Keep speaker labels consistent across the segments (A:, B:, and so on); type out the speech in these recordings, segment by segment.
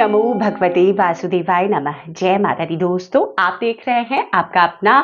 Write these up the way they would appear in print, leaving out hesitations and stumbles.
A: नमो भगवते वासुदेवाय नमः। जय माता दी। दोस्तों, आप देख रहे हैं आपका अपना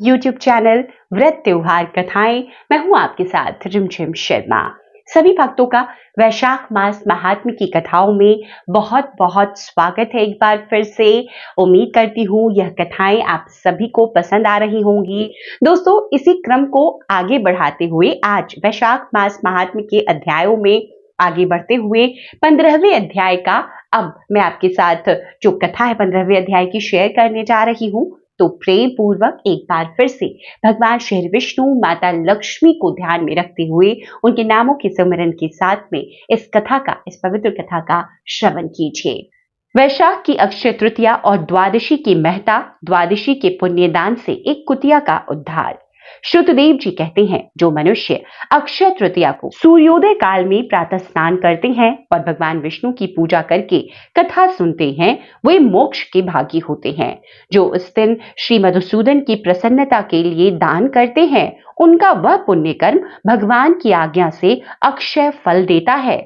A: YouTube चैनल व्रत त्योहार कथाएं। मैं हूं आपके साथ रिमझिम शर्मा। सभी भक्तों का वैशाख मास महात्म्य की कथाओं में बहुत बहुत स्वागत है। एक बार फिर से उम्मीद करती हूँ यह कथाएं आप सभी को पसंद आ रही होंगी। दोस्तों, इसी क्रम को आगे बढ़ाते हुए आज वैशाख मास महात्म्य के अध्यायों में आगे बढ़ते हुए 15वें अध्याय का अब मैं आपके साथ जो कथा है 15वें अध्याय की शेयर करने जा रही हूं। तो प्रेम पूर्वक एक बार फिर से भगवान श्री विष्णु, माता लक्ष्मी को ध्यान में रखते हुए उनके नामों के सिमरन के साथ में इस पवित्र कथा का श्रवण कीजिए। वैशाख की अक्षय तृतीया और द्वादशी की महता, द्वादशी के पुण्यदान से एक कुतिया का उद्धार। श्रुतदेव जी कहते हैं, जो मनुष्य अक्षय तृतीया को सूर्योदय काल में प्रातः स्नान करते हैं और भगवान विष्णु की पूजा करके कथा सुनते हैं, वे मोक्ष के भागी होते हैं। जो उस दिन श्री मधुसूदन की प्रसन्नता के लिए दान करते हैं, उनका वह पुण्य कर्म भगवान की आज्ञा से अक्षय फल देता है।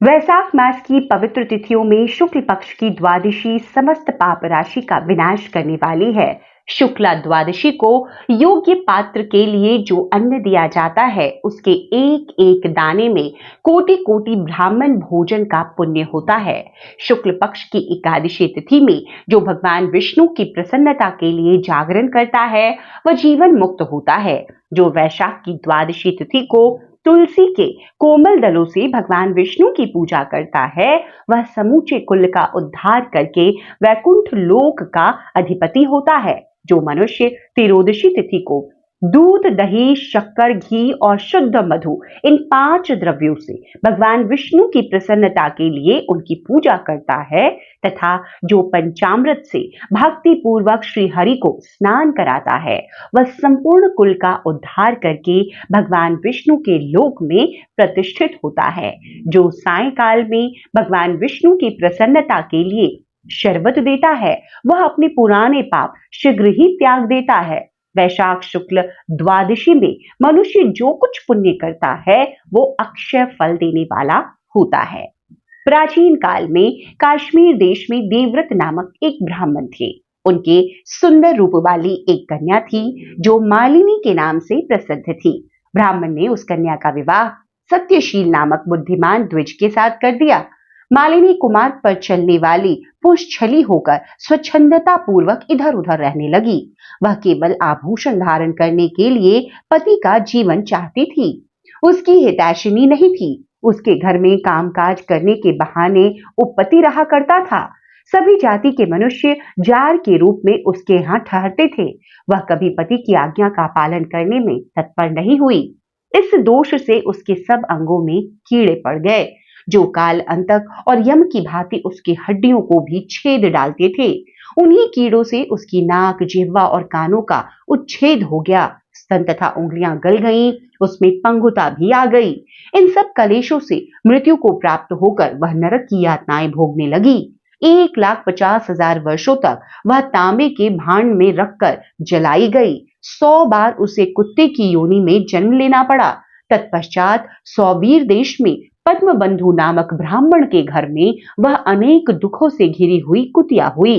A: वैशाख मास की पवित्र तिथियों में शुक्ल पक्ष की द्वादशी समस्त पाप राशि का विनाश करने वाली है। शुक्ला द्वादशी को योग्य पात्र के लिए जो अन्न दिया जाता है, उसके एक एक दाने में कोटि कोटि ब्राह्मण भोजन का पुण्य होता है। शुक्ल पक्ष की एकादशी तिथि में जो भगवान विष्णु की प्रसन्नता के लिए जागरण करता है, वह जीवन मुक्त होता है। जो वैशाख की द्वादशी तिथि को तुलसी के कोमल दलों से भगवान विष्णु की पूजा करता है, वह समूचे कुल का उद्धार करके वैकुंठ लोक का अधिपति होता है। जो मनुष्य त्रियोदशी तिथि को दूध, दही, शक्कर, घी और शुद्ध मधु, इन 5 द्रव्यों से भगवान विष्णु की प्रसन्नता के लिए उनकी पूजा करता है तथा जो पंचामृत से भक्ति पूर्वक श्री हरि को स्नान कराता है, वह संपूर्ण कुल का उद्धार करके भगवान विष्णु के लोक में प्रतिष्ठित होता है। जो सायंकाल में भगवान विष्णु की प्रसन्नता के लिए शरबत देता है, वह अपने पुराने पाप शीघ्र ही त्याग देता है। वैशाख शुक्ल द्वादशी में मनुष्य जो कुछ पुण्य करता है, वो अक्षय फल देने वाला होता है। प्राचीन काल में कश्मीर देश में देवव्रत नामक एक ब्राह्मण थे। उनके सुंदर रूप वाली एक कन्या थी, जो मालिनी के नाम से प्रसिद्ध थी। ब्राह्मण ने उस कन्या का विवाह सत्यशील नामक बुद्धिमान द्विज के साथ कर दिया। मालिनी कुमार्ग पर चलने वाली पुष्छली होकर स्वच्छंदता पूर्वक इधर उधर रहने लगी। वह केवल आभूषण धारण करने के लिए पति का जीवन चाहती थी। उसकी हितैषिणी नहीं थी। उसके घर में कामकाज करने के बहाने उपपति रहा करता था। सभी जाति के मनुष्य जार के रूप में उसके यहाँ ठहरते थे। वह कभी पति की आज्ञा का पालन करने में तत्पर नहीं हुई। इस दोष से उसके सब अंगों में कीड़े पड़ गए, जो काल अंतक और यम की भांति उसकी हड्डियों को भी छेद डालते थे। उन्हीं कीड़ों से उसकी नाक, जिह्वा और कानों का उच्छेद हो गया। स्तन तथा उंगलियां गल गईं, उसमें पंगुता भी आ गई। इन सब कलेशों से मृत्यु को प्राप्त होकर वह नरक की यातनाएं भोगने लगी। 1,50,000 वर्षों तक वह तांबे के भांड में रखकर जलाई गई। 100 बार उसे कुत्ते की योनि में जन्म लेना पड़ा। तत्पश्चात सौबीर देश में पद्मबंधु नामक ब्राह्मण के घर में वह अनेक दुखों से घिरी हुई कुतिया हुई।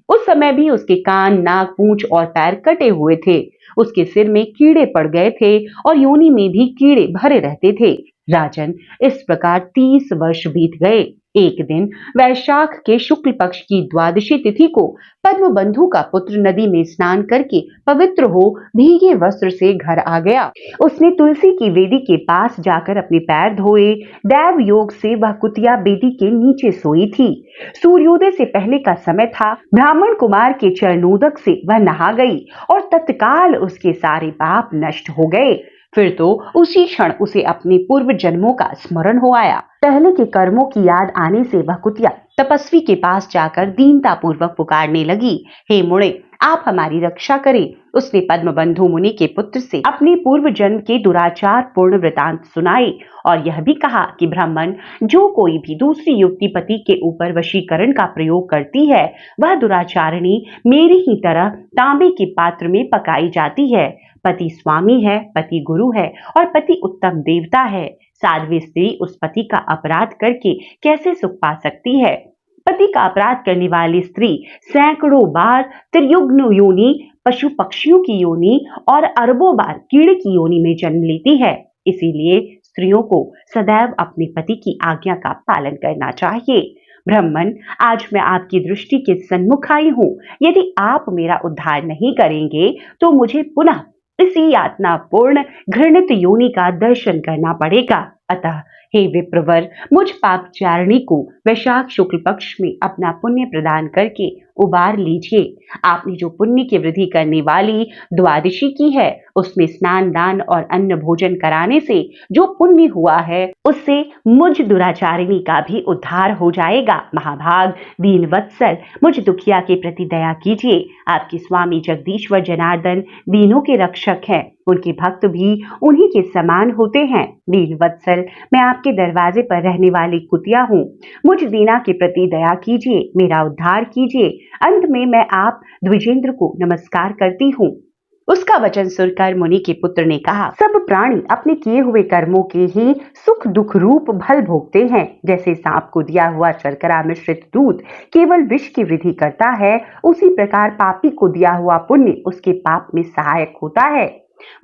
A: उस समय भी उसके कान, नाक, पूंछ और पैर कटे हुए थे। उसके सिर में कीड़े पड़ गए थे और योनि में भी कीड़े भरे रहते थे। राजन, इस प्रकार 30 वर्ष बीत गए। एक दिन वैशाख के शुक्ल पक्ष की द्वादशी तिथि को पद्मबंधु का पुत्र नदी में स्नान करके पवित्र हो भीगे वस्त्र से घर आ गया। उसने तुलसी की वेदी के पास जाकर अपने पैर धोए। दैव योग से वह कुतिया बेदी के नीचे सोई थी। सूर्योदय से पहले का समय था। ब्राह्मण कुमार के चरणोदक से वह नहा गई और तत्काल उसके सारे पाप नष्ट हो गए। फिर तो उसी क्षण उसे अपने पूर्व जन्मों का स्मरण हो आया। पहले के कर्मों की याद आने से वह कुतिया तपस्वी के पास जाकर दीनता पूर्वक पुकारने लगी, हे मुने, आप हमारी रक्षा करें। उसने पद्मबंधु मुनि के पुत्र से अपने पूर्व जन्म के दुराचार पूर्ण वृतांत सुनाए और यह भी कहा कि ब्राह्मण, जो कोई भी दूसरी युवती पति के ऊपर वशीकरण का प्रयोग करती है, वह दुराचारिणी मेरी ही तरह तांबे के पात्र में पकाई जाती है। पति स्वामी है, पति गुरु है और पति उत्तम देवता है। साध्वी स्त्री उस पति का अपराध करके कैसे सुख पा सकती है? पति का अपराध करने वाली स्त्री सैकड़ों बार त्रियुग्न योनि, पशु पक्षियों की योनि और अरबों बार कीड़े की योनि में जन्म लेती है। इसीलिए स्त्रियों को सदैव अपने पति की आज्ञा का पालन करना चाहिए। ब्राह्मण, आज मैं आपकी दृष्टि के सन्मुख आई हूँ। यदि आप मेरा उद्धार नहीं करेंगे तो मुझे पुनः इसी यातनापूर्ण घृणित योनि का दर्शन करना पड़ेगा। अतः हे विप्रवर, मुझ पापचारिणी को वैशाख शुक्ल पक्ष में अपना पुण्य प्रदान करके उबार लीजिए। आपने जो पुण्य की वृद्धि करने वाली द्वादशी की है, उसमें स्नान दान और अन्न भोजन कराने से जो पुण्य हुआ है, उससे मुझ दुराचारिणी का भी उद्धार हो जाएगा। महाभाग, दीन वत्सल, मुझ दुखिया के प्रति दया कीजिए। आपके स्वामी जगदीश्वर जनार्दन दीनों के रक्षक हैं, उनके भक्त भी उन्हीं के समान होते हैं। दीन वत्सल, मैं आपके दरवाजे पर रहने वाली कुतिया हूँ। मुझ दीना के प्रति दया कीजिए, मेरा उद्धार कीजिए। अंत में मैं आप द्विजेंद्र को नमस्कार करती हूँ। उसका वचन सुनकर मुनि के पुत्र ने कहा, सब प्राणी अपने किए हुए कर्मों के ही सुख दुख रूप फल भोगते हैं। जैसे सांप को दिया हुआ शर्करा मिश्रित दूध केवल विष की वृद्धि करता है, उसी प्रकार पापी को दिया हुआ पुण्य उसके पाप में सहायक होता है।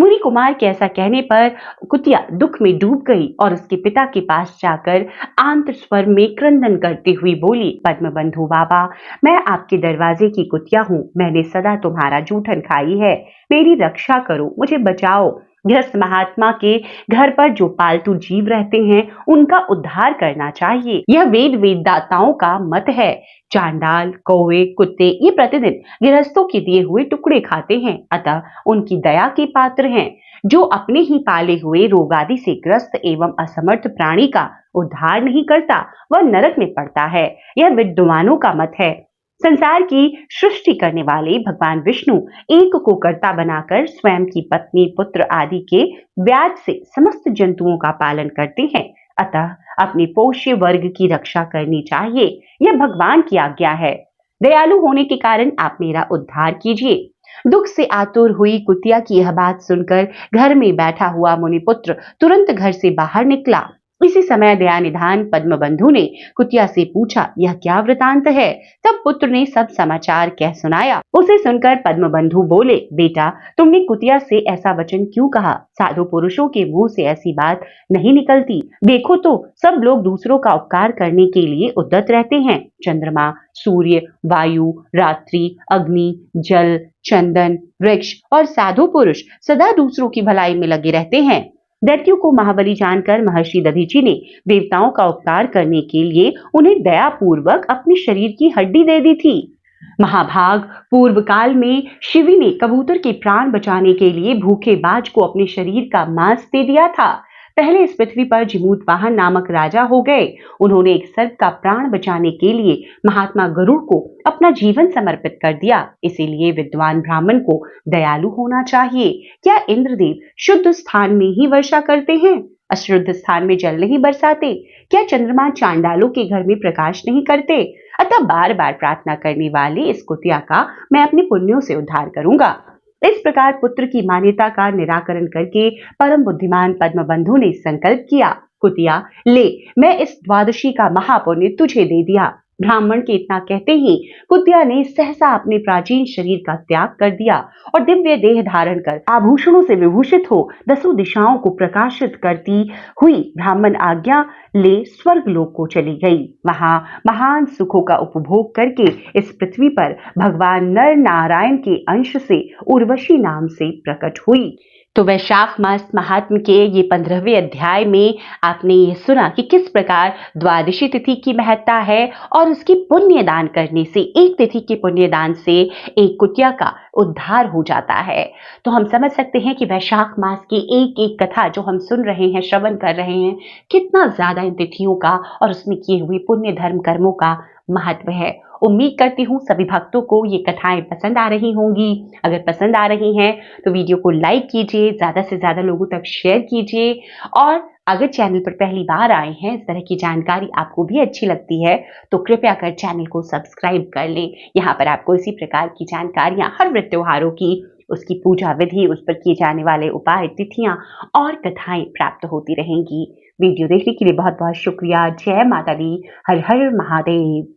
A: मुनि कुमार के ऐसा कहने पर कुतिया दुख में डूब गई और उसके पिता के पास जाकर आंत स्वर में क्रंदन करती हुई बोली, पद्म बंधु बाबा, मैं आपके दरवाजे की कुतिया हूँ। मैंने सदा तुम्हारा जूठन खाई है, मेरी रक्षा करो, मुझे बचाओ। गृहस्थ महात्मा के घर पर जो पालतू जीव रहते हैं, उनका उद्धार करना चाहिए। यह वेद वेददाताओं का मत है। चांडाल, कौवे, कुत्ते ये प्रतिदिन गृहस्थों के दिए हुए टुकड़े खाते हैं, अतः उनकी दया के पात्र हैं। जो अपने ही पाले हुए रोग आदि से ग्रस्त एवं असमर्थ प्राणी का उद्धार नहीं करता, वह नरक में पड़ता है। यह विद्वानों का मत है। संसार की सृष्टि करने वाले भगवान विष्णु एक को कर्ता बनाकर स्वयं की पत्नी, पुत्र आदि के व्याज से समस्त जंतुओं का पालन करते हैं। अतः अपने पोष्य वर्ग की रक्षा करनी चाहिए, यह भगवान की आज्ञा है। दयालु होने के कारण आप मेरा उद्धार कीजिए। दुख से आतुर हुई कुतिया की यह बात सुनकर घर में बैठा हुआ मुनिपुत्र तुरंत घर से बाहर निकला। इसी समय दयानिधान पद्म बंधु ने कुतिया से पूछा, यह क्या वृतांत है? तब पुत्र ने सब समाचार कह सुनाया। उसे सुनकर पद्म बंधु बोले, बेटा, तुमने कुतिया से ऐसा वचन क्यों कहा? साधु पुरुषों के मुंह से ऐसी बात नहीं निकलती। देखो तो, सब लोग दूसरों का उपकार करने के लिए उद्यत रहते हैं। चंद्रमा, सूर्य, वायु, रात्रि, अग्नि, जल, चंदन, वृक्ष और साधु पुरुष सदा दूसरों की भलाई में लगे रहते हैं। दैत्यों को महाबली जानकर महर्षि दधीचि ने देवताओं का उपकार करने के लिए उन्हें दया पूर्वक अपनी शरीर की हड्डी दे दी थी। महाभाग, पूर्व काल में शिवी ने कबूतर के प्राण बचाने के लिए भूखे बाज को अपने शरीर का मांस दे दिया था। पहले इस पृथ्वी पर जिमूतवाहन नामक राजा हो गए। उन्होंने एक सर्प का प्राण बचाने के लिए महात्मा गरुड़ को अपना जीवन समर्पित कर दिया। इसीलिए विद्वान ब्राह्मण को दयालु होना चाहिए। क्या इंद्रदेव शुद्ध स्थान में ही वर्षा करते हैं? अशुद्ध स्थान में जल नहीं बरसाते? क्या चंद्रमा चांडालों के घर में प्रकाश नहीं करते? अतः बार बार प्रार्थना करने वाली इस कुतिया का मैं अपने पुण्यों से उद्धार करूंगा। इस प्रकार पुत्र की मान्यता का निराकरण करके परम बुद्धिमान पद्म बंधु ने संकल्प किया, कुतिया, ले, मैं इस द्वादशी का महापुण्य तुझे दे दिया। ब्राह्मण के इतना कहते ही कुतिया ने सहसा अपने प्राचीन शरीर का त्याग कर दिया और दिव्य देह धारण कर आभूषणों से विभूषित हो दसों दिशाओं को प्रकाशित करती हुई ब्राह्मण आज्ञा ले स्वर्ग लोक को चली गई। वहां महान सुखों का उपभोग करके इस पृथ्वी पर भगवान नर नारायण के अंश से उर्वशी नाम से प्रकट हुई। तो वैशाख मास महात्म के ये 15वें अध्याय में आपने ये सुना कि किस प्रकार द्वादशी तिथि की महत्ता है और उसकी पुण्य दान करने से, एक तिथि के पुण्य दान से एक कुतिया का उद्धार हो जाता है। तो हम समझ सकते हैं कि वैशाख मास की एक एक कथा जो हम सुन रहे हैं, श्रवण कर रहे हैं, कितना ज्यादा इन तिथियों का और उसमें किए हुए पुण्य धर्म कर्मों का महत्व है। उम्मीद करती हूँ सभी भक्तों को ये कथाएं पसंद आ रही होंगी। अगर पसंद आ रही हैं तो वीडियो को लाइक कीजिए, ज्यादा से ज्यादा लोगों तक शेयर कीजिए और अगर चैनल पर पहली बार आए हैं, इस तरह की जानकारी आपको भी अच्छी लगती है तो कृपया कर चैनल को सब्सक्राइब कर लें। यहाँ पर आपको इसी प्रकार की जानकारियां हर व्रत त्योहारों की, उसकी पूजा विधि, उस पर किए जाने वाले उपाय, तिथियां और कथाएं प्राप्त होती रहेंगी। वीडियो देखने के लिए बहुत बहुत शुक्रिया। जय माता दी। हर हर महादेव।